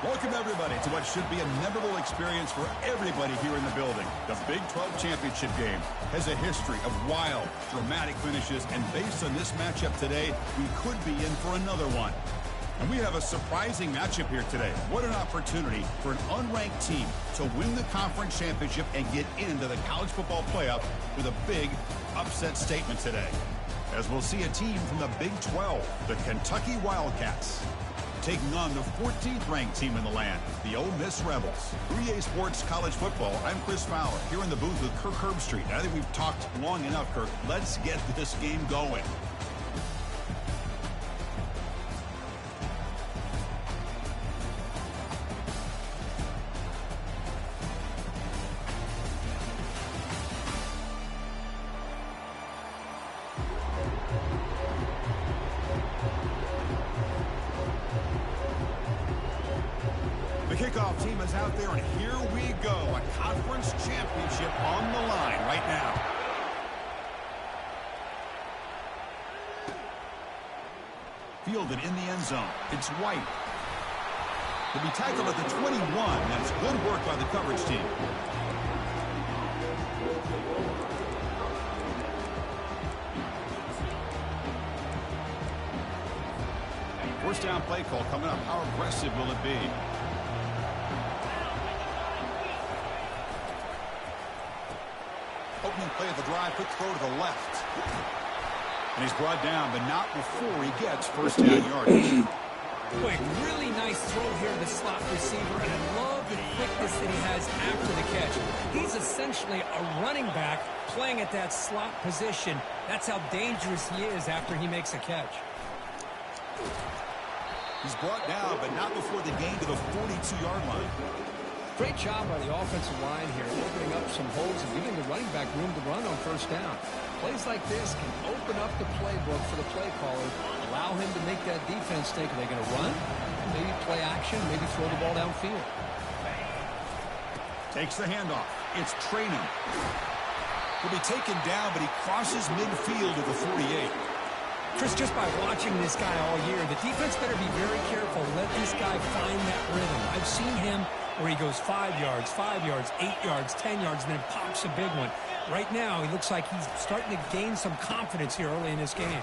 Welcome, everybody, to what should be a memorable experience for everybody here in the building. The Big 12 Championship game has a history of wild, dramatic finishes, and based on this matchup today, we could be in for another one. And we have a surprising matchup here today. What an opportunity for an unranked team to win the conference championship and get into the college football playoff with a big upset statement today. As we'll see a team from the Big 12, the Kentucky Wildcats, taking on the 14th ranked team in the land, the Ole Miss Rebels. 3A Sports College Football, I'm Chris Fowler, here in the booth with Kirk Herbstreit. I think we've talked long enough, Kirk. Let's get this game going. Kickoff team is out there, and here we go. A conference championship on the line right now. Fielded in the end zone. It's White. He'll be tackled at the 21. That's good work by the coverage team. First down play call coming up. How aggressive will it be? Opening play of the drive, quick throw to the left. And he's brought down, but not before he gets first down yardage. Boy, really nice throw here to the slot receiver, and I love the quickness that he has after the catch. He's essentially a running back playing at that slot position. That's how dangerous he is after he makes a catch. He's brought down, but not before the gain to the 42-yard line. Great job by the offensive line here, opening up some holes and giving the running back room to run on first down. Plays like this can open up the playbook for the play caller, allow him to make that defense think, are they going to run? Maybe play action, maybe throw the ball downfield. Takes the handoff. It's Traynor. He'll be taken down, but he crosses midfield at the 48. Chris, just by watching this guy all year, the defense better be very careful. Let this guy find that rhythm. I've seen him where he goes 5 yards, 8 yards, 10 yards, and then pops a big one. Right now, he looks like he's starting to gain some confidence here early in this game.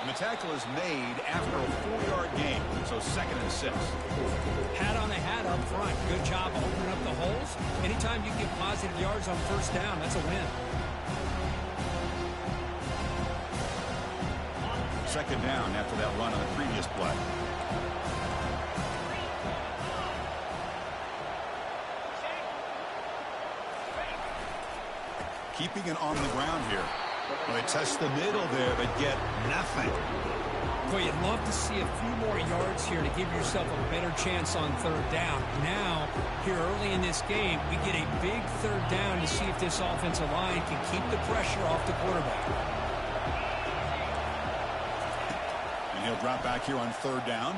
And the tackle is made after a 4-yard gain, so 2nd and 6. Hat on a hat up front. Good job opening up the holes. Anytime you get positive yards on first down, that's a win. 2nd down after that run on the previous play. Keeping it on the ground here. Well, they test the middle there, but get nothing. Boy, you'd love to see a few more yards here to give yourself a better chance on third down. Now, here early in this game, we get a big third down to see if this offensive line can keep the pressure off the quarterback. And he'll drop back here on third down.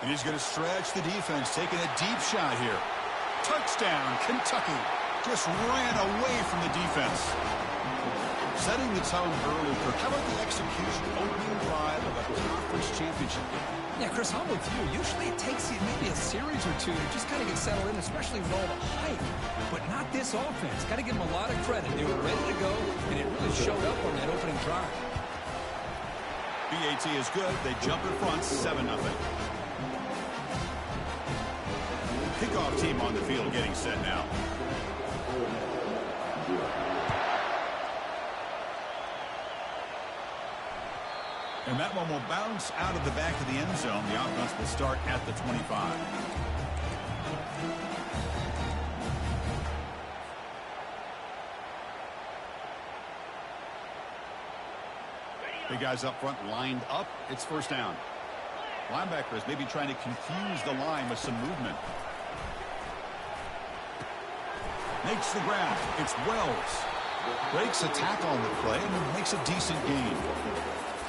And he's going to stretch the defense, taking a deep shot here. Touchdown, Kentucky. Just ran away from the defense. Setting the tone early. How about the execution? Opening drive of a conference championship. Yeah, Chris, I'm with you. Usually it takes you maybe a series or two to just kind of get settled in, especially with all the hype. But not this offense. Got to give them a lot of credit. They were ready to go, and it really showed up on that opening drive. BAT is good. They jump in front, 7-0. Kickoff team on the field getting set now. And that one will bounce out of the back of the end zone. The offense will start at the 25. Big guys up front lined up. It's first down. Linebackers maybe trying to confuse the line with some movement. Makes the grab. It's Wells. Breaks a tackle on the play and makes a decent gain.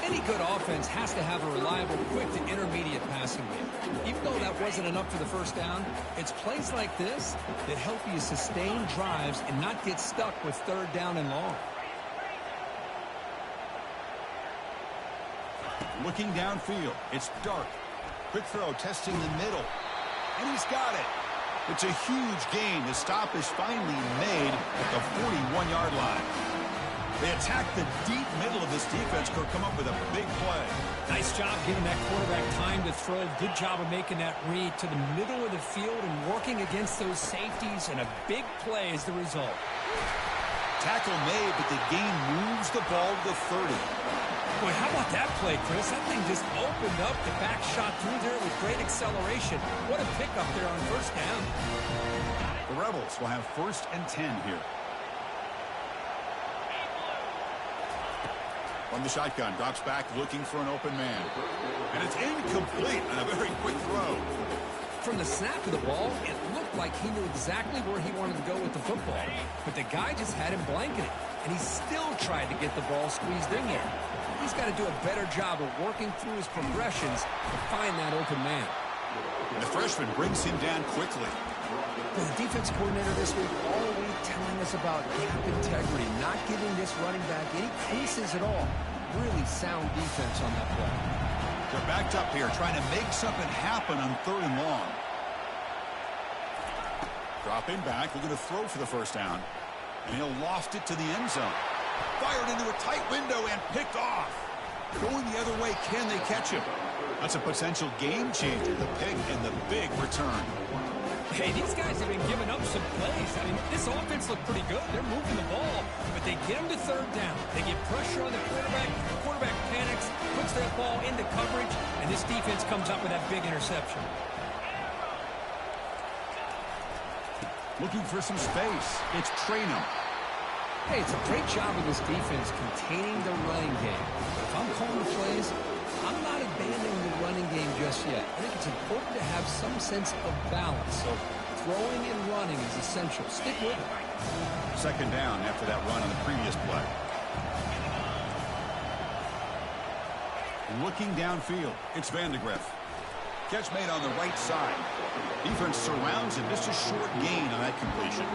Any good offense has to have a reliable, quick to intermediate passing game. Even though that wasn't enough for the first down, it's plays like this that help you sustain drives and not get stuck with third down and long. Looking downfield, it's Dark. Quick throw, testing the middle. And he's got it. It's a huge gain. The stop is finally made at the 41-yard line. They attack the deep middle of this defense. Could come up with a big play. Nice job giving that quarterback time to throw. Good job of making that read to the middle of the field and working against those safeties, and a big play is the result. Tackle made, but the gain moves the ball to the 30. Boy, how about that play, Chris? That thing just opened up. The back shot through there with great acceleration. What a pickup there on first down. The Rebels will have 1st and 10 here. From the shotgun, drops back looking for an open man. And it's incomplete on a very quick throw. From the snap of the ball, it looked like he knew exactly where he wanted to go with the football. But the guy just had him blanketed, and he still tried to get the ball squeezed in there. He's got to do a better job of working through his progressions to find that open man. And the freshman brings him down quickly. The defense coordinator this week all week telling us about gap integrity, not giving this running back any creases at all. Really sound defense on that play. They're backed up here, trying to make something happen on 3rd and long. Dropping back, looking to throw for the first down. And he'll loft it to the end zone. Fired into a tight window and picked off. Going the other way, can they catch him? That's a potential game changer, the pick and the big return. Hey, these guys have been giving up some plays. I mean, this offense looked pretty good. They're moving the ball, but they get him to 3rd down. They get pressure on the quarterback. The quarterback panics, puts that ball into coverage, and this defense comes up with that big interception. Looking for some space. It's Traynham. Hey, it's a great job of this defense containing the running game. But if I'm calling the plays, I'm not abandoning the running game just yet. I think it's important to have some sense of balance. So throwing and running is essential. Stick with it. 2nd down after that run on the previous play. Looking downfield, it's Vandegrift. Catch made on the right side. Defense surrounds him. Just a short gain on that completion.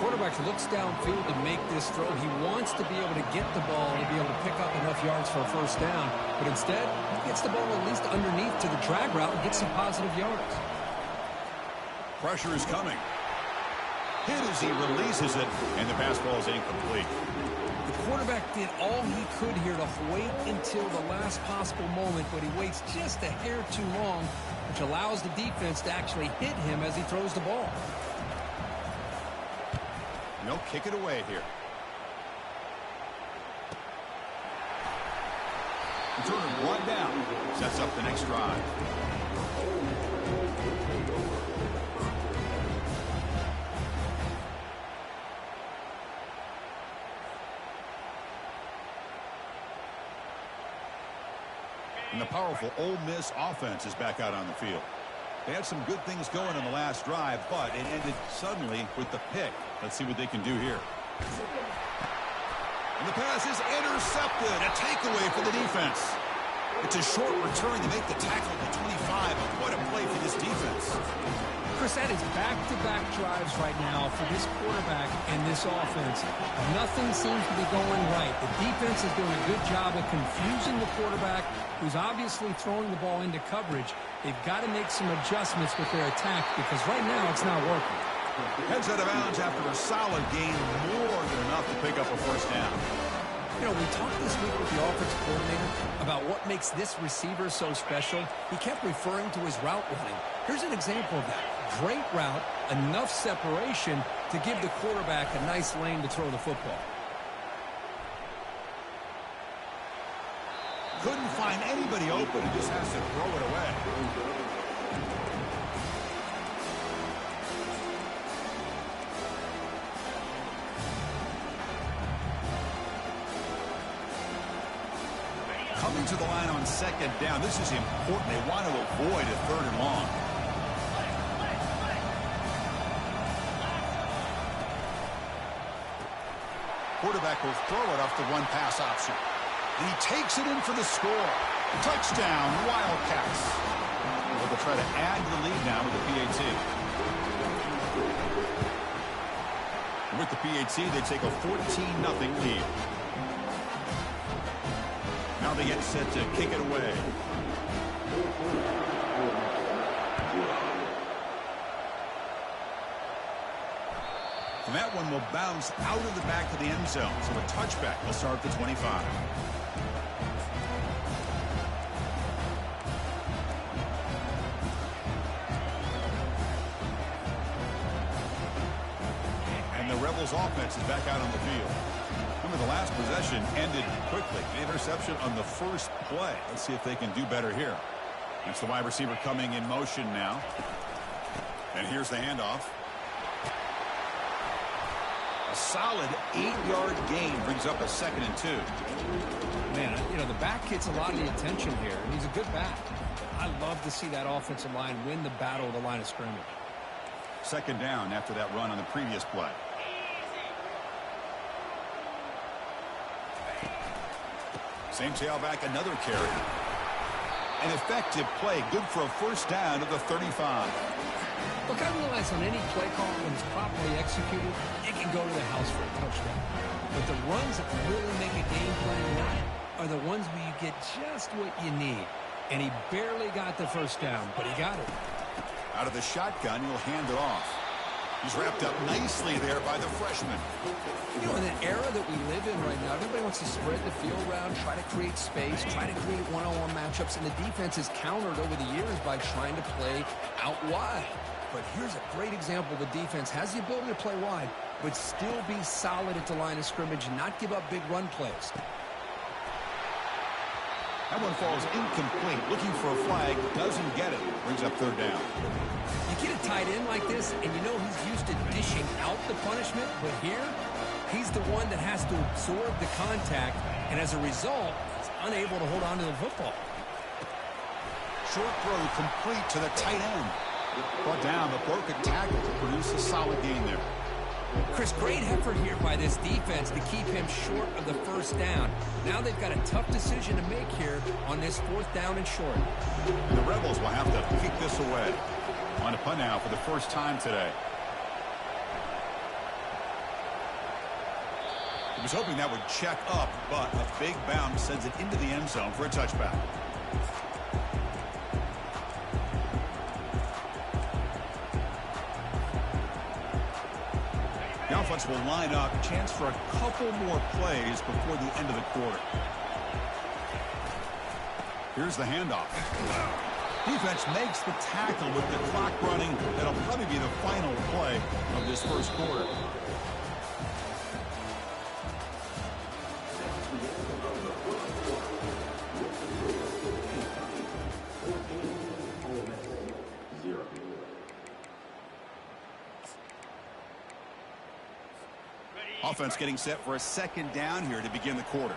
Quarterback looks downfield to make this throw. He wants to be able to get the ball to be able to pick up enough yards for a first down. But instead, he gets the ball at least underneath to the drag route and gets some positive yards. Pressure is coming. Hit as he releases it, and the pass ball is incomplete. The quarterback did all he could here to wait until the last possible moment, but he waits just a hair too long, which allows the defense to actually hit him as he throws the ball. And they'll kick it away here. Return 1 down. Sets up the next drive. And the powerful Ole Miss offense is back out on the field. They had some good things going on the last drive, but it ended suddenly with the pick. Let's see what they can do here. And the pass is intercepted. A takeaway for the defense. It's a short return to make the tackle at the 25. What a play for this defense. Chris, that is back-to-back drives right now for this quarterback and this offense. Nothing seems to be going right. The defense is doing a good job of confusing the quarterback, who's obviously throwing the ball into coverage. They've got to make some adjustments with their attack because right now it's not working. Heads out of bounds after a solid gain, more than enough to pick up a first down. You know, we talked this week with the offensive coordinator about what makes this receiver so special. He kept referring to his route running. Here's an example of that. Great route, enough separation to give the quarterback a nice lane to throw the football. Couldn't find anybody open. He just has to throw it away. Coming to the line on 2nd down. This is important. They want to avoid a 3rd and long. Quarterback will throw it off the one pass option. And he takes it in for the score. Touchdown, Wildcats. Well, they'll try to add to the lead now with the PAT. And with the PAT, they take a 14-0 lead. Now they get set to kick it away. And that one will bounce out of the back of the end zone. So a touchback will start at the 25. And the Rebels offense is back out on the field. Remember, the last possession ended quickly. An interception on the first play. Let's see if they can do better here. It's the wide receiver coming in motion now. And here's the handoff. A solid 8-yard gain brings up a 2nd and 2. Man, you know, the back gets a lot of the attention here, and he's a good back. I love to see that offensive line win the battle of the line of scrimmage. 2nd down after that run on the previous play. Same tailback, another carry. An effective play, good for a 1st down at the 35. Look, I realize on any play call, when it's properly executed, it can go to the house for a touchdown. But the runs that really make a game plan work are the ones where you get just what you need. And he barely got the 1st down, but he got it. Out of the shotgun, he'll hand it off. He's wrapped up nicely there by the freshman. You know, in an era that we live in right now, everybody wants to spread the field around, try to create space, try to create one-on-one matchups, and the defense has countered over the years by trying to play out wide. But here's a great example. The defense has the ability to play wide, but still be solid at the line of scrimmage and not give up big run plays. That one falls incomplete. Looking for a flag. Doesn't get it. Brings up 3rd down. You get a tight end like this, and you know he's used to dishing out the punishment, but here, he's the one that has to absorb the contact, and as a result, he's unable to hold on to the football. Short throw complete to the tight end. Brought down, but broke a tackle to produce a solid gain there. Chris, great effort here by this defense to keep him short of the 1st down. Now they've got a tough decision to make here on this 4th down and short. And the Rebels will have to kick this away. On a punt now for the 1st time today. He was hoping that would check up, but a big bounce sends it into the end zone for a touchback. The offense will line up. Chance for a couple more plays before the end of the quarter. Here's the handoff. Defense makes the tackle with the clock running. That'll probably be the final play of this 1st quarter. Offense getting set for a 2nd down here to begin the quarter.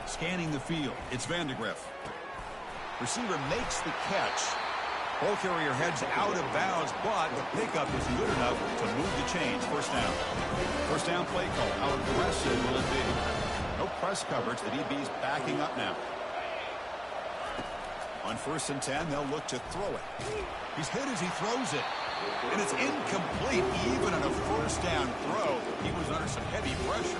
Scanning the field, it's Vandegrift. Receiver makes the catch. Ball carrier heads out of bounds, but the pickup is good enough to move the chains. 1st down. 1st down play call. How aggressive will it be? No press coverage. The DB's backing up now. On 1st and 10, they'll look to throw it. He's hit as he throws it. And it's incomplete. Even on a 1st down throw, he was under some heavy pressure.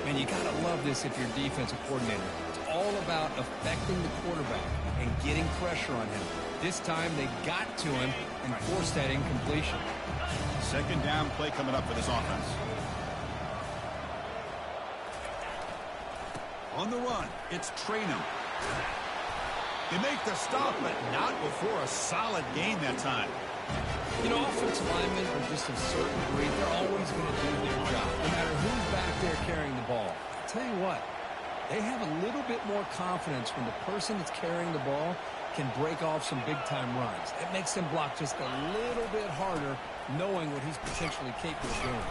Man, you got to love this if you're defensive coordinator. It's all about affecting the quarterback and getting pressure on him. This time they got to him and forced that incompletion. 2nd down play coming up for this offense. On the run, it's Traynham. They make the stop, but not before a solid gain that time. You know, offensive linemen are just a certain breed. They're always going to do their job, no matter who's back there carrying the ball. I'll tell you what, they have a little bit more confidence when the person that's carrying the ball can break off some big-time runs. It makes them block just a little bit harder, knowing what he's potentially capable of doing.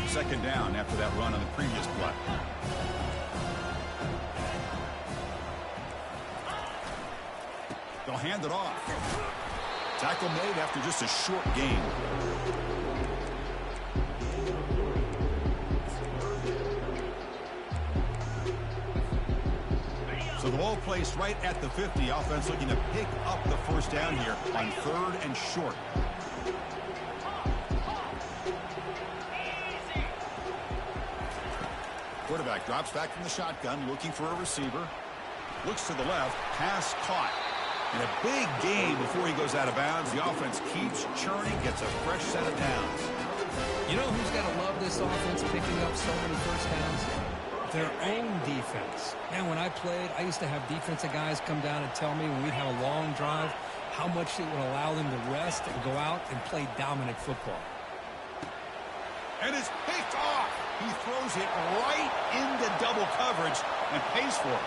Second down after that run on the previous play. They'll hand it off. Tackle made after just a short gain. placed right at the 50. Offense looking to pick up the first down here on 3rd and short. Quarterback drops back from the shotgun, looking for a receiver. Looks to the left, pass caught. And a big gain before he goes out of bounds. The offense keeps churning, gets a fresh set of downs. You know who's got to love this offense picking up so many first downs? Their own defense. Man, when I played, I used to have defensive guys come down and tell me when we'd have a long drive how much it would allow them to rest and go out and play dominant football. And it's picked off. He throws it right into double coverage and pays for it.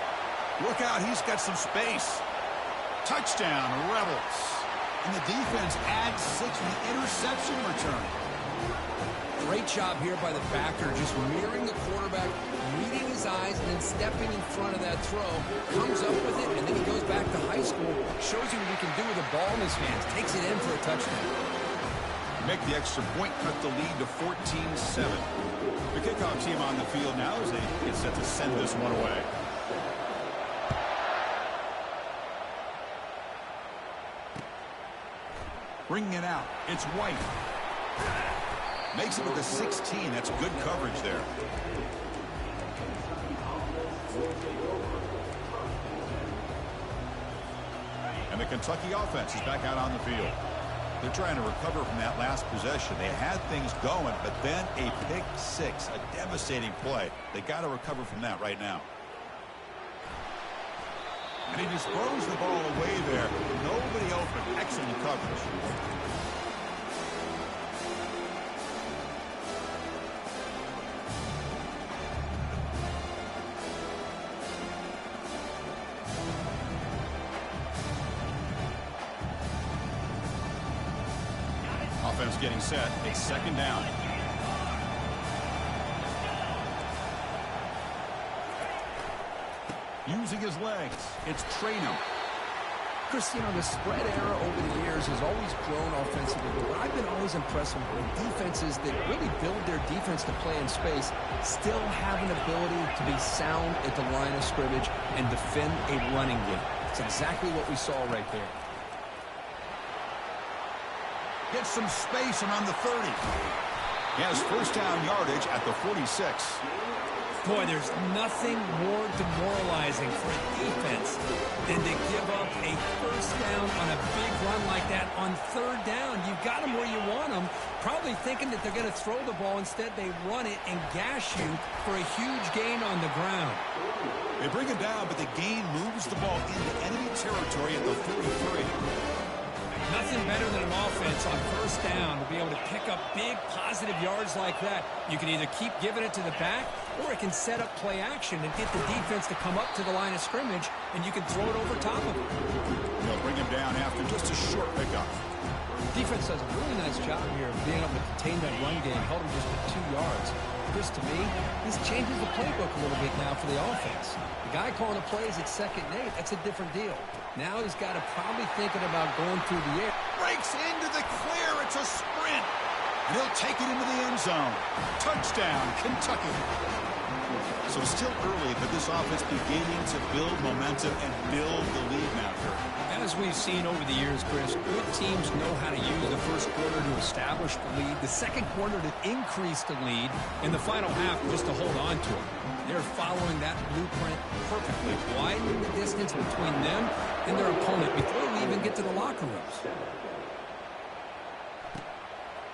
Look out, he's got some space. Touchdown, Rebels. And the defense adds 6 to the interception return. Great job here by the backer, just mirroring the quarterback, reading his eyes, and then stepping in front of that throw. Comes up with it, and then he goes back to high school. Shows you what he can do with the ball in his hands. Takes it in for a touchdown. Make the extra point, cut the lead to 14-7. The kickoff team on the field now as they get set to send this one away. Bringing it out. It's White. Makes it with the 16. That's good coverage there. And the Kentucky offense is back out on the field. They're trying to recover from that last possession. They had things going, but then a pick six, a devastating play. They got to recover from that right now. And he just throws the ball away there. Nobody open. Excellent coverage. Offense getting set. A second down. Using his legs, it's Traynham. Chris, you know, the spread era over the years has always grown offensively, but I've been always impressed with defenses that really build their defense to play in space, still have an ability to be sound at the line of scrimmage and defend a running game. It's exactly what we saw right there. Gets some space around the 30. He has first down yardage at the 46. Boy, there's nothing more demoralizing for a defense than to give up a first down on a big run like that on third down. You've got them where you want them, probably thinking that they're going to throw the ball. Instead, they run it and gash you for a huge gain on the ground. They bring it down, but the gain moves the ball into enemy territory at the 43. Nothing better than an offense on first down to be able to pick up big positive yards like that. You can either keep giving it to the back, or it can set up play action and get the defense to come up to the line of scrimmage, and you can throw it over top of them. They'll bring him down after just a short pickup. Defense does a really nice job here of being able to contain that run game, held him just with 2 yards. Chris, to me, this changes the playbook a little bit now for the offense. The guy calling the plays at 2nd and 8, that's a different deal. Now he's got to probably thinking about going through the air. Breaks into the clear. It's a sprint. And he'll take it into the end zone. Touchdown, Kentucky. So still early, but this offense beginning to build momentum and build the lead now, Kirk. As we've seen over the years, Chris, good teams know how to use the first quarter to establish the lead, the second quarter to increase the lead, and the final half just to hold on to it. They're following that blueprint perfectly, widening the distance between them and their opponent before we even get to the locker rooms.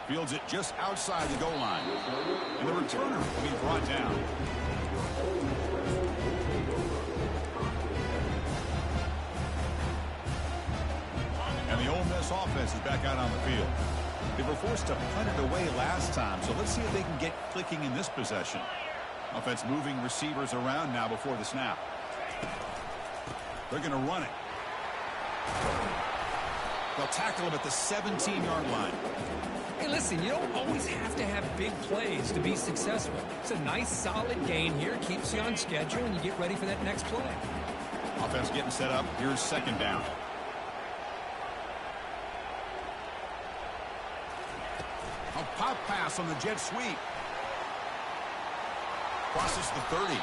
Fields it just outside the goal line. And the returner will be brought down. And the Ole Miss offense is back out on the field. They were forced to punt it away last time, so let's see if they can get clicking in this possession. Offense moving receivers around now before the snap. They're going to run it. They'll tackle him at the 17-yard line. Hey, listen, you don't always have to have big plays to be successful. It's a nice, solid gain here. Keeps you on schedule, and you get ready for that next play. Offense getting set up. Here's second down. A pop pass on the jet sweep. Crosses the 30.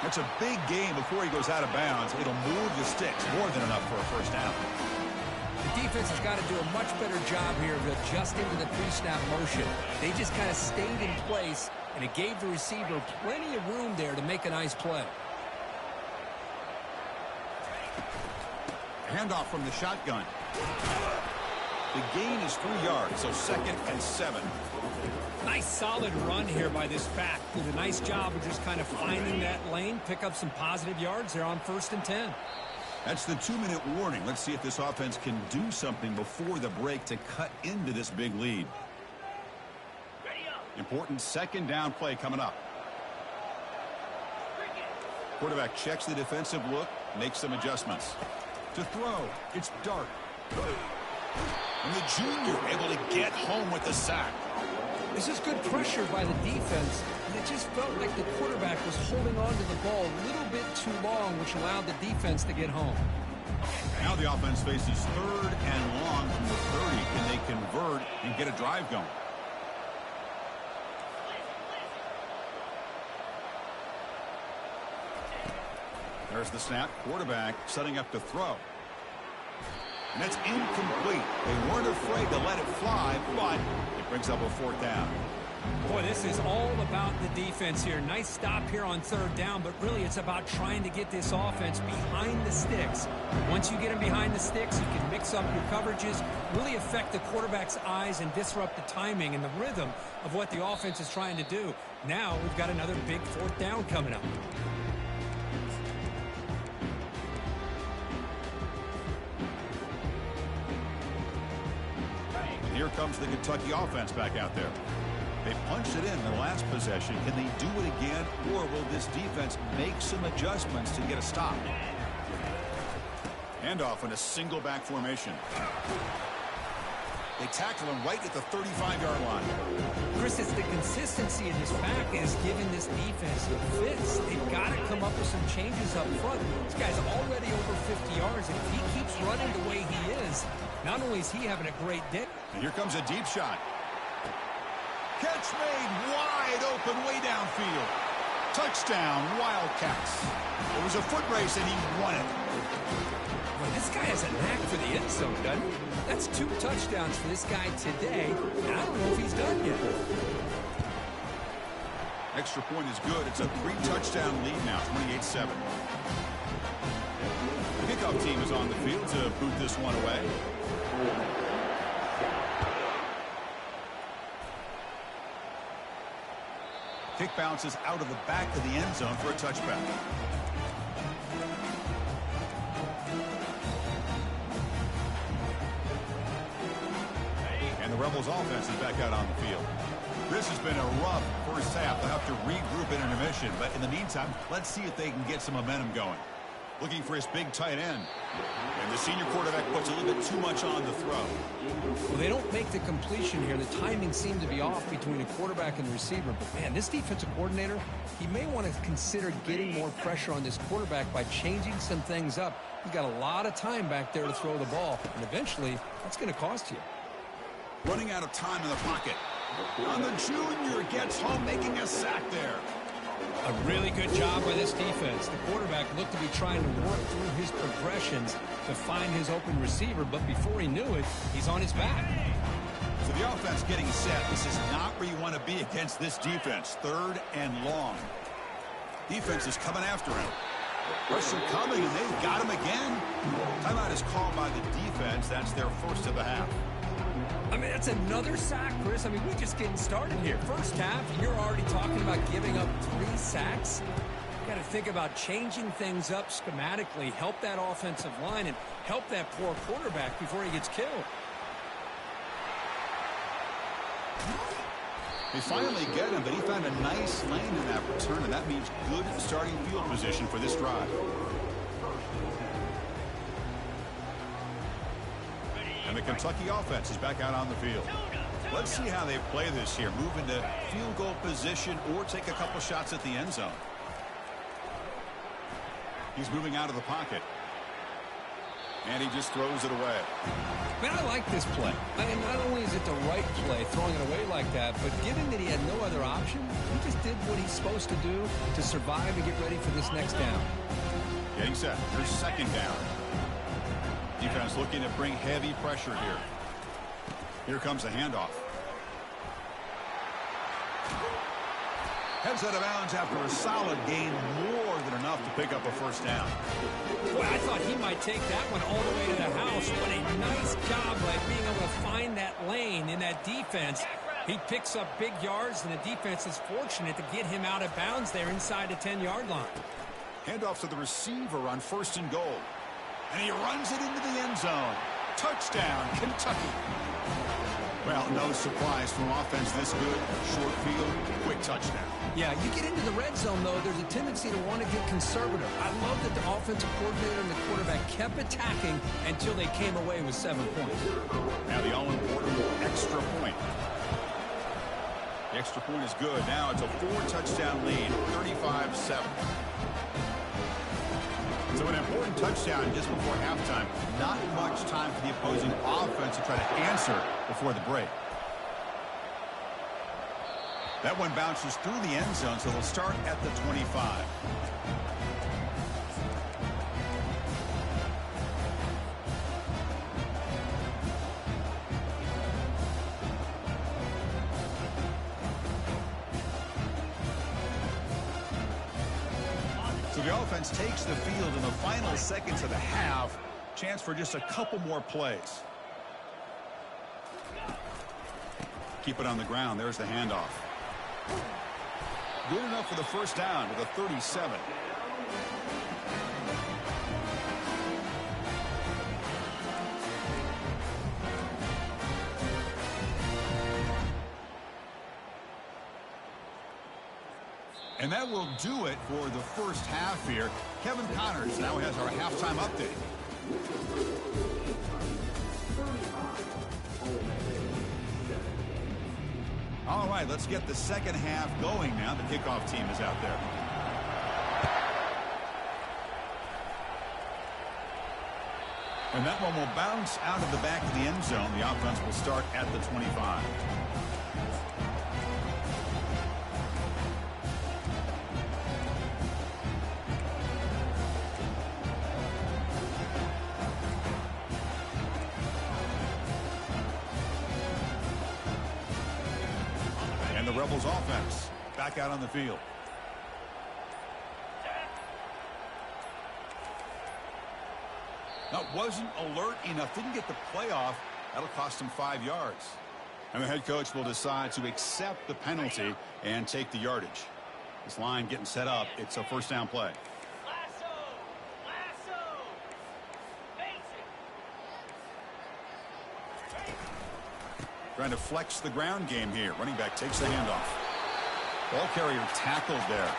That's a big game before he goes out of bounds. It'll move the sticks, more than enough for a first down. The defense has got to do a much better job here of adjusting to the pre-snap motion. They just kind of stayed in place, and it gave the receiver plenty of room there to make a nice play. Handoff from the shotgun. The gain is 3 yards, so 2nd and 7. Nice solid run here by this back. Did a nice job of just kind of finding that lane, pick up some positive yards. They're on 1st and 10. That's the 2-minute warning. Let's see if this offense can do something before the break to cut into this big lead. Important 2nd down play coming up. Quarterback checks the defensive look, makes some adjustments. To throw, it's Dart. And the junior able to get home with the sack. This is good pressure by the defense, and it just felt like the quarterback was holding on to the ball a little bit too long, which allowed the defense to get home. Now the offense faces 3rd and long from the 30. Can they convert and get a drive going? There's the snap. Quarterback setting up to throw. And that's incomplete. They weren't afraid to let it fly, but it brings up a 4th down. Boy, this is all about the defense here. Nice stop here on 3rd down, but really it's about trying to get this offense behind the sticks. Once you get them behind the sticks, you can mix up your coverages, really affect the quarterback's eyes and disrupt the timing and the rhythm of what the offense is trying to do. Now we've got another big 4th down coming up. Here comes the Kentucky offense back out there. They punched it in the last possession. Can they do it again, or will this defense make some adjustments to get a stop? Handoff in a single back formation. They tackle him right at the 35-yard line. Chris, it's the consistency in this back is giving this defense the fits. They've got to come up with some changes up front. This guy's already over 50 yards, and if he keeps running the way he is, not only is he having a great day. And here comes a deep shot. Catch made wide open way downfield. Touchdown, Wildcats. It was a foot race, and he won it. Boy, this guy has a knack for the end zone, doesn't he? That's 2 touchdowns for this guy today, and I don't know if he's done yet. Extra point is good. It's a 3-touchdown lead now, 28-7. The kickoff team is on the field to boot this one away. Kick bounces out of the back of the end zone for a touchback. And the Rebels offense is back out on the field. This has been a rough first half. They'll have to regroup in intermission, but in the meantime, let's see if they can get some momentum going. Looking for his big tight end. And the senior quarterback puts a little bit too much on the throw. Well, they don't make the completion here. The timing seemed to be off between a quarterback and the receiver. But, man, this defensive coordinator, he may want to consider getting more pressure on this quarterback by changing some things up. He's got a lot of time back there to throw the ball, and eventually that's going to cost you. Running out of time in the pocket. And the junior gets home, making a sack there. A really good job by this defense. The quarterback looked to be trying to work through his progressions to find his open receiver, but before he knew it, he's on his back. So the offense getting set. This is not where you want to be against this defense. 3rd and long. Defense is coming after him. Pressure coming, and they've got him again. Timeout is called by the defense. That's their first of the half. I mean, that's another sack, Chris. I mean, we're just getting started here. First half, you're already talking about giving up 3 sacks. Got to think about changing things up schematically, help that offensive line, and help that poor quarterback before he gets killed. They finally get him, but he found a nice lane in that return, and that means good starting field position for this drive. And the Kentucky offense is back out on the field. Let's see how they play this here. Move into field goal position or take a couple shots at the end zone. He's moving out of the pocket. And he just throws it away. Man, I like this play. And not only is it the right play, throwing it away like that, but given that he had no other option, he just did what he's supposed to do to survive and get ready for this next down. Getting set. Here's second down. Defense looking to bring heavy pressure here. Here comes the handoff. Heads out of bounds after a solid gain, more than enough to pick up a first down. Boy, I thought he might take that one all the way to the house. What a nice job by being able to find that lane in that defense. He picks up big yards, and the defense is fortunate to get him out of bounds there inside the 10-yard line. Handoff to the receiver on 1st and goal. And he runs it into the end zone. Touchdown, Kentucky. Well, no surprise from offense this good. Short field, quick touchdown. Yeah, you get into the red zone, though, there's a tendency to want to get conservative. I love that the offensive coordinator and the quarterback kept attacking until they came away with 7 points. Now the all-important extra point. The extra point is good. Now it's a 4-touchdown lead, 35-7. So an important touchdown just before halftime. Not much time for the opposing offense to try to answer before the break. That one bounces through the end zone, so they'll start at the 25. So the offense takes the field in the final seconds of the half. Chance for just a couple more plays. Keep it on the ground. There's the handoff. Good enough for the first down with a 37. And that will do it for the first half here. Kevin Connors now has our halftime update. All right, let's get the second half going now. The kickoff team is out there. And that one will bounce out of the back of the end zone. The offense will start at the 25. The Rebels offense back out on the field. That wasn't alert enough. Didn't get the playoff. That'll cost him 5 yards. And the head coach will decide to accept the penalty and take the yardage. This line getting set up. It's a first down play. Trying to flex the ground game here. Running back takes the handoff. Ball carrier tackled there.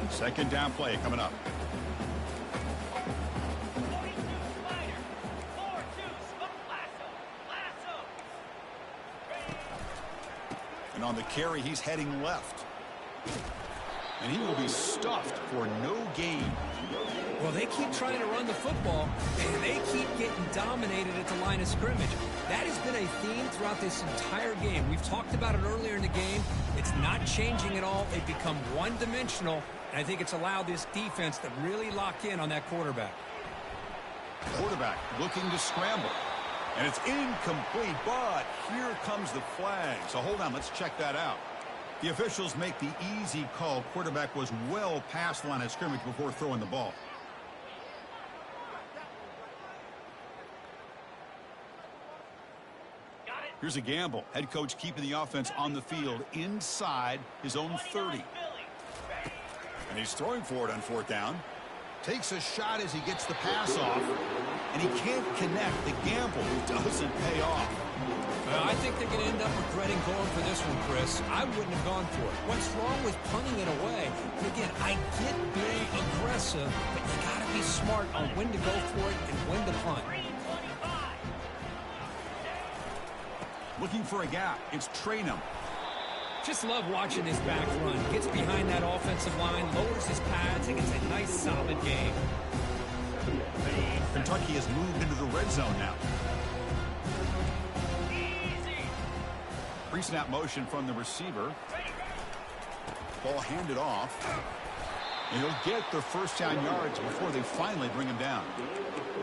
Second down play coming up. And on the carry, he's heading left. And he will be stuffed for no gain. Well, they keep trying to run the football, and they keep getting dominated at the line of scrimmage. That has been a theme throughout this entire game. We've talked about it earlier in the game. It's not changing at all. They've become one-dimensional, and I think it's allowed this defense to really lock in on that quarterback. Quarterback looking to scramble. And it's incomplete, but here comes the flag. So hold on, let's check that out. The officials make the easy call. Quarterback was well past the line of scrimmage before throwing the ball. Here's a gamble. Head coach keeping the offense on the field inside his own 30. And he's throwing for it on 4th down. Takes a shot as he gets the pass off. And he can't connect. The gamble doesn't pay off. I think they're going to end up regretting going for this one, Chris. I wouldn't have gone for it. What's wrong with punting it away? And again, I get being aggressive, but you got to be smart on when to go for it and when to punt. Looking for a gap. It's Traynham. Just love watching this back run. Gets behind that offensive line, lowers his pads, and gets a nice, solid game. Kentucky has moved into the red zone now. Pre-snap motion from the receiver. Ball handed off. And he'll get their first down yards before they finally bring him down.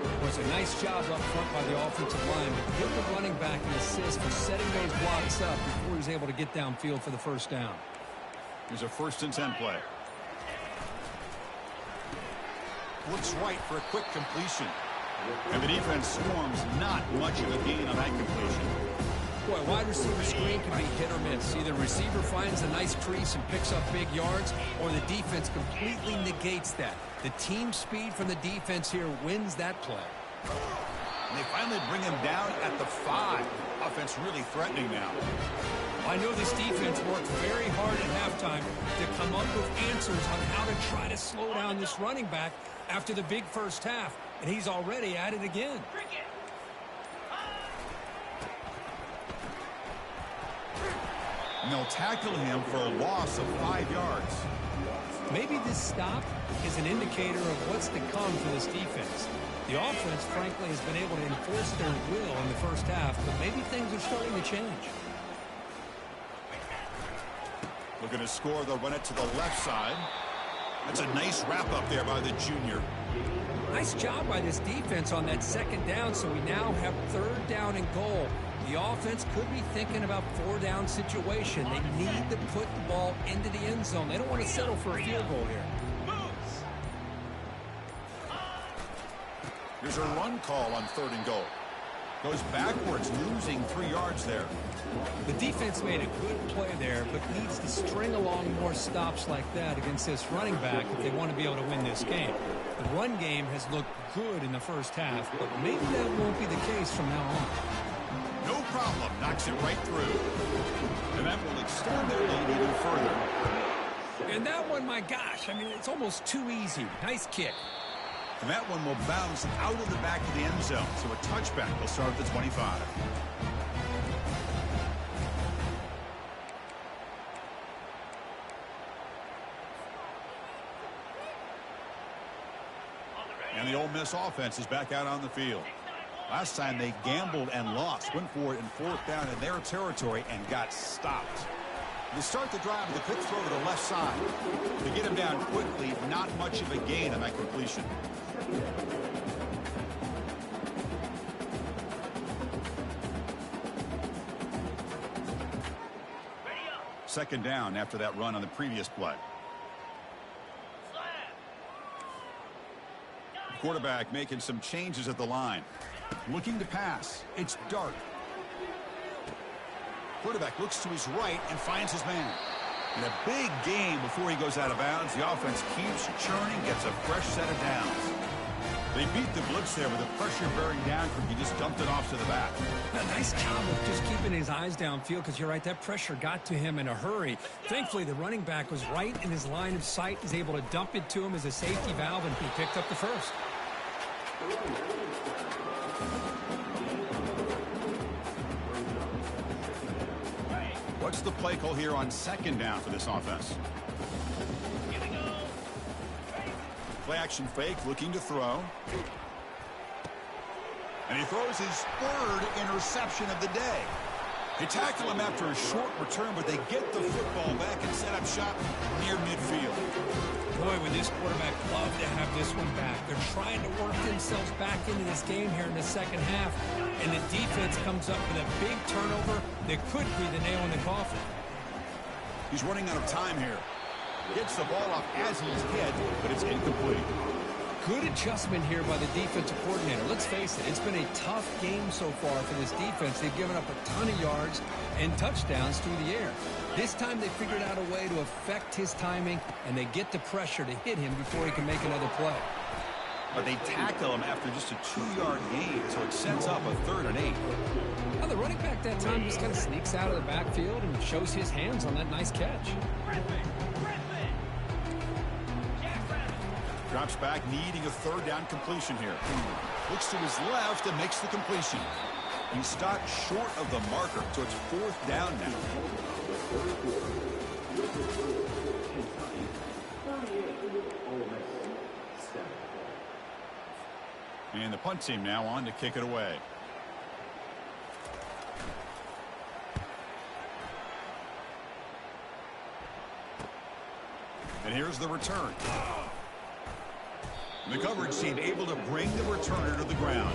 It was a nice job up front by the offensive line, but give the running back an assist for setting those blocks up before he was able to get downfield for the first down. Here's a 1st and 10 play. Looks right for a quick completion. And the defense swarms not much of a gain on that completion. Boy, wide receiver screen can be hit or miss. Either receiver finds a nice crease and picks up big yards, or the defense completely negates that. The team speed from the defense here wins that play. And they finally bring him down at the 5. Offense really threatening now. I know this defense worked very hard at halftime to come up with answers on how to try to slow down this running back after the big first half, and he's already at it again. And they'll tackle him for a loss of 5 yards. Maybe this stop is an indicator of what's to come for this defense. The offense, frankly, has been able to enforce their will in the first half, but maybe things are starting to change. Looking to score, they'll run it to the left side. That's a nice wrap-up there by the junior. Nice job by this defense on that 2nd down, so we now have 3rd down and goal. The offense could be thinking about 4-down situation. They need to put the ball into the end zone. They don't want to settle for a field goal here. Here's a run call on 3rd and goal. Goes backwards, losing 3 yards there. The defense made a good play there, but needs to string along more stops like that against this running back if they want to be able to win this game. The run game has looked good in the first half, but maybe that won't be the case from now on. No problem. Knocks it right through. And that will extend their lead even further. And that one, my gosh, I mean, it's almost too easy. Nice kick. And that one will bounce out of the back of the end zone. So a touchback will start at the 25. And the Ole Miss offense is back out on the field. Last time they gambled and lost. Went for it in 4th down in their territory and got stopped. They start the drive with a quick throw to the left side. To get him down quickly, not much of a gain on that completion. Second down after that run on the previous play. Quarterback making some changes at the line. Looking to pass. It's Dart. Quarterback looks to his right and finds his man. And a big game before he goes out of bounds. The offense keeps churning, gets a fresh set of downs. They beat the blitz there with the pressure bearing down from he just dumped it off to the back. A nice job of just keeping his eyes downfield, because you're right, that pressure got to him in a hurry. Thankfully, the running back was right in his line of sight. He's able to dump it to him as a safety valve, and he picked up the first. What's the play call here on 2nd down for this offense? Play action fake, looking to throw. And he throws his 3rd interception of the day. They tackle him after a short return, but they get the football back and set up shop near midfield. Boy, would this quarterback love to have this one back. They're trying to work themselves back into this game here in the second half, and the defense comes up with a big turnover that could be the nail in the coffin. He's running out of time here. Gets the ball off as he's hit, but it's incomplete. Good adjustment here by the defensive coordinator. Let's face it, it's been a tough game so far for this defense. They've given up a ton of yards and touchdowns through the air. This time they figured out a way to affect his timing, and they get the pressure to hit him before he can make another play. But they tackle him after just a 2-yard gain, so it sets up a 3rd and 8. Well, the running back that time just kind of sneaks out of the backfield and shows his hands on that nice catch. Drops back, needing a 3rd down completion here. Looks to his left and makes the completion. He stopped short of the marker, so it's 4th down now. And the punt team now on to kick it away. And here's the return. The coverage team able to bring the returner to the ground.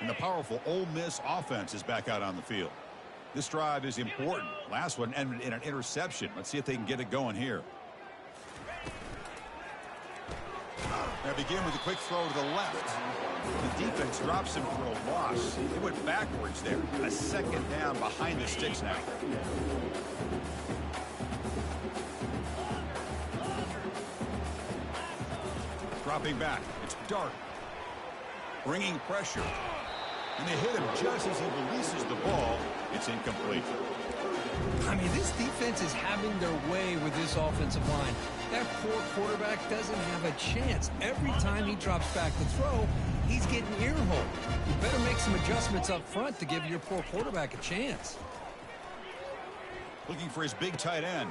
And the powerful Ole Miss offense is back out on the field. This drive is important. Last one ended in an interception. Let's see if they can get it going here. They begin with a quick throw to the left. The defense drops him for a loss. It went backwards there. A second down behind the sticks now. Dropping back. It's Dart. Bringing pressure. And they hit him just as he releases the ball. It's incomplete. I mean, this defense is having their way with this offensive line. That poor quarterback doesn't have a chance. Every time he drops back to throw, he's getting ear-holed. You better make some adjustments up front to give your poor quarterback a chance. Looking for his big tight end.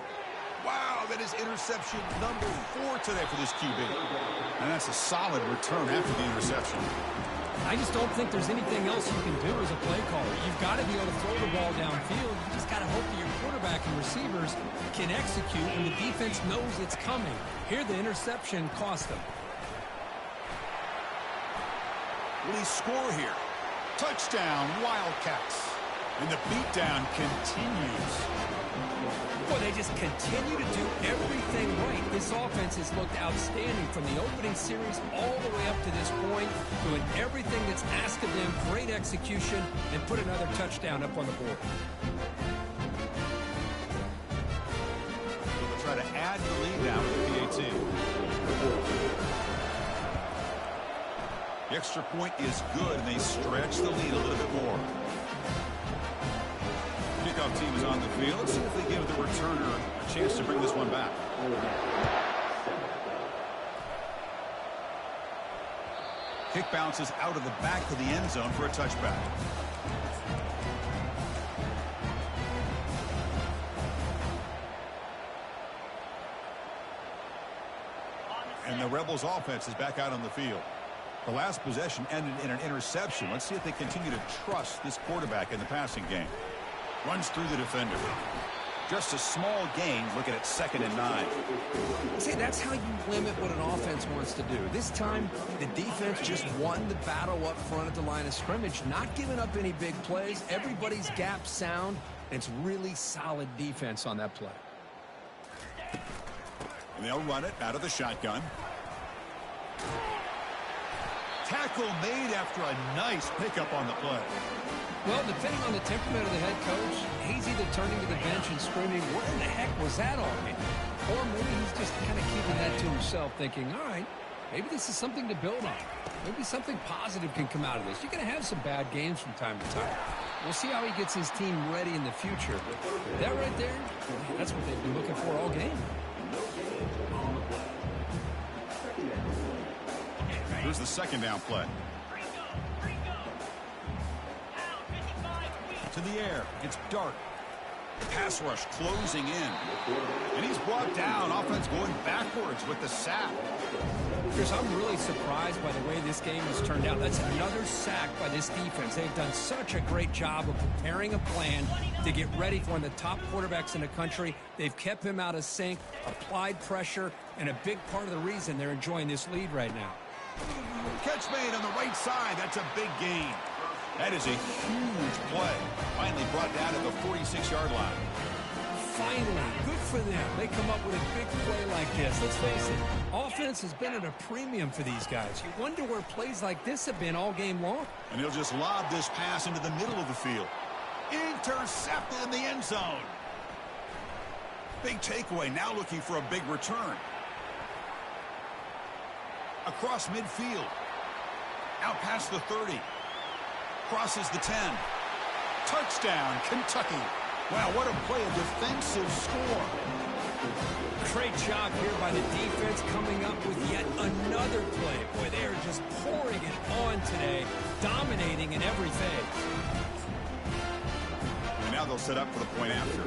Wow, that is interception number 4 today for this QB. And that's a solid return after the interception. I just don't think there's anything else you can do as a play caller. You've got to be able to throw the ball downfield. You just got to hope that your quarterback and receivers can execute when the defense knows it's coming. Here, the interception cost them. Will he score here? Touchdown, Wildcats. And the beatdown continues. Boy, they just continue to do everything right. This offense has looked outstanding from the opening series all the way up to this point, doing everything that's asked of them, great execution, and put another touchdown up on the board. They'll try to add the lead now with the PAT. The extra point is good, and they stretch the lead a little bit more. Kickoff team is on the field. Let's see if they give the returner a chance to bring this one back. Kick bounces out of the back of the end zone for a touchback. And the Rebels offense is back out on the field. The last possession ended in an interception. Let's see if they continue to trust this quarterback in the passing game. Runs through the defender. Just a small gain, looking at 2nd and 9. See, that's how you limit what an offense wants to do. This time, the defense just won the battle up front at the line of scrimmage, not giving up any big plays. Everybody's gap sound. It's really solid defense on that play. And they'll run it out of the shotgun. Tackle made after a nice pickup on the play. Well, depending on the temperament of the head coach, he's either turning to the bench and screaming, where in the heck was that on me? Or maybe he's just kind of keeping that to himself, thinking, all right, maybe this is something to build on. Maybe something positive can come out of this. You're going to have some bad games from time to time. We'll see how he gets his team ready in the future. That right there, that's what they've been looking for all game. Here's the 2nd down play. To the air. It's Dart. Pass rush closing in. And he's brought down. Offense going backwards with the sack. Chris, I'm really surprised by the way this game has turned out. That's another sack by this defense. They've done such a great job of preparing a plan to get ready for one of the top quarterbacks in the country. They've kept him out of sync, applied pressure, and a big part of the reason they're enjoying this lead right now. Catch made on the right side. That's a big gain. That is a huge play. Finally brought down to the 46-yard line. Finally, good for them. They come up with a big play like this. Let's face it, offense has been at a premium for these guys. You wonder where plays like this have been all game long. And he'll just lob this pass into the middle of the field. Intercepted in the end zone. Big takeaway, now looking for a big return. Across midfield. Out past the 30. Crosses the 10. Touchdown, Kentucky. Wow, what a play, a defensive score. Great job here by the defense coming up with yet another play. Boy, they are just pouring it on today, dominating in every phase. And now they'll set up for the point after.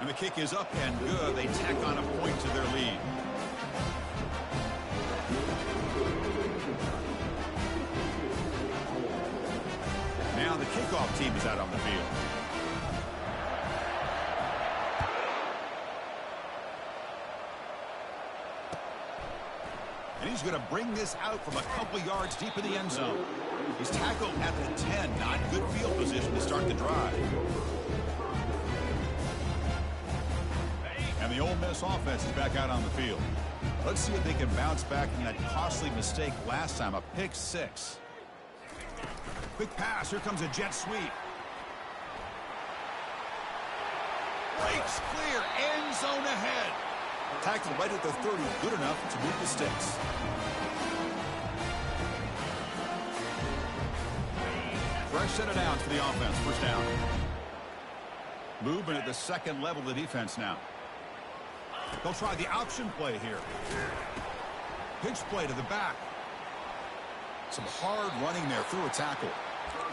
And the kick is up and good. They tack on a point to their lead. Now the kickoff team is out on the field. And he's going to bring this out from a couple yards deep in the end zone. He's tackled at the 10. Not good field position to start the drive. And the Ole Miss offense is back out on the field. Let's see if they can bounce back from that costly mistake last time, a pick six. Quick pass. Here comes a jet sweep. Breaks clear. End zone ahead. Tackled right at the 30. Good enough to move the sticks. Fresh set of downs for the offense. First down. Movement at the second level of the defense now. They'll try the option play here. Pitch play to the back. Some hard running there through a tackle.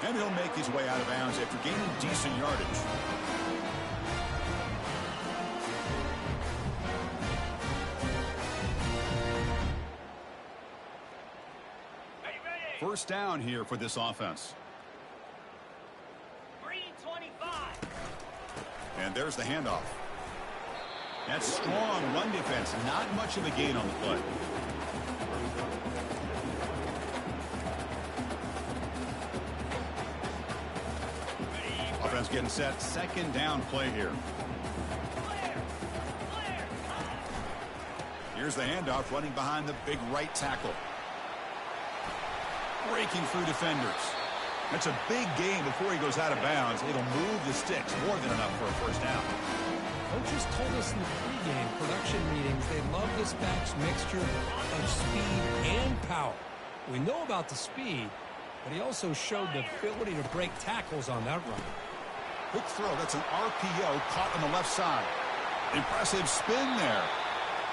And he'll make his way out of bounds after gaining decent yardage. First down here for this offense. 3:25. And there's the handoff. That's strong run defense. Not much of a gain on the play. Offense getting set. Second down play here. Here's the handoff running behind the big right tackle. Breaking through defenders. That's a big gain before he goes out of bounds. It'll move the sticks more than enough for a first down. Coaches told us in the pregame production meetings they love this back's mixture of speed and power. We know about the speed, but he also showed the ability to break tackles on that run. Quick throw. That's an RPO caught on the left side. Impressive spin there.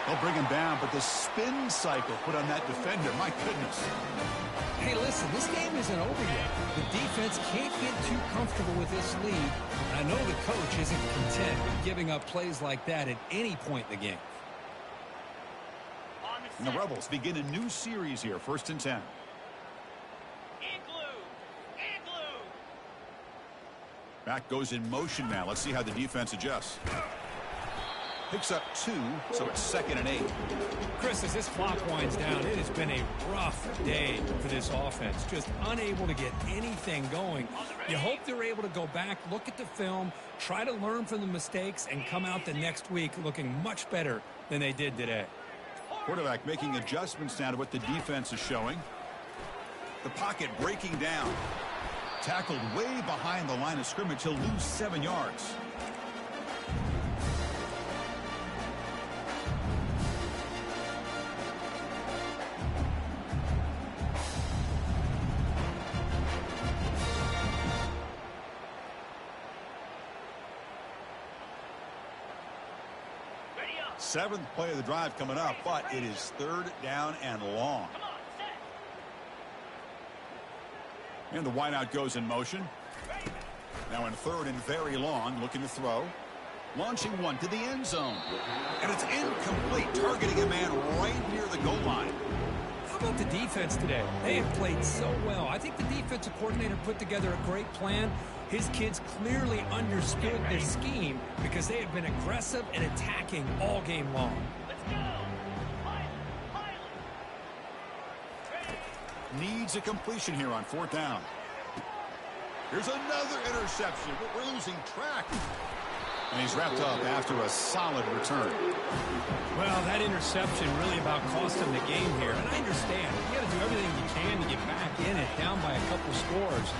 They'll bring him down, but the spin cycle put on that defender, my goodness. Hey, listen, this game isn't over yet. The defense can't get too comfortable with this lead. And I know the coach isn't content with giving up plays like that at any point in the game. And the Rebels begin a new series here, 1st and 10. Igloo. Back goes in motion now. Let's see how the defense adjusts. Picks up 2, so it's 2nd and 8. Chris, as this clock winds down, it has been a rough day for this offense. Just unable to get anything going. You hope they're able to go back, look at the film, try to learn from the mistakes, and come out the next week looking much better than they did today. Quarterback making adjustments now to what the defense is showing. The pocket breaking down. Tackled way behind the line of scrimmage. He'll lose 7 yards. Seventh play of the drive coming up, but it is 3rd down and long. And the wideout goes in motion. Now in 3rd and very long, looking to throw. Launching one to the end zone. And it's incomplete, targeting a man right near the goal line. How about the defense today? They have played so well. I think the defensive coordinator put together a great plan. His kids clearly understood their scheme because they have been aggressive and attacking all game long. Let's go. Needs a completion here on 4th down. Here's another interception, but we're losing track. And he's wrapped up after a solid return. Well, that interception really about cost him the game here. And I understand. You got to do everything you can to get back in it, down by a couple scores.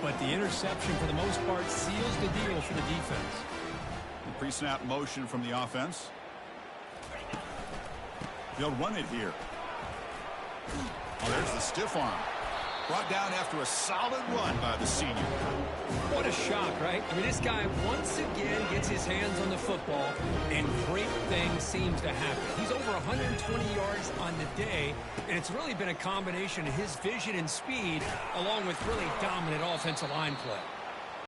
But the interception, for the most part, seals the deal for the defense. Pre-snap motion from the offense. They'll run it here. Oh, there's the stiff arm. Brought down after a solid run by the senior. What a shock, right? I mean, this guy once again gets his hands on the football, and great things seems to happen. He's over 120 yards on the day, and it's really been a combination of his vision and speed, along with really dominant offensive line play.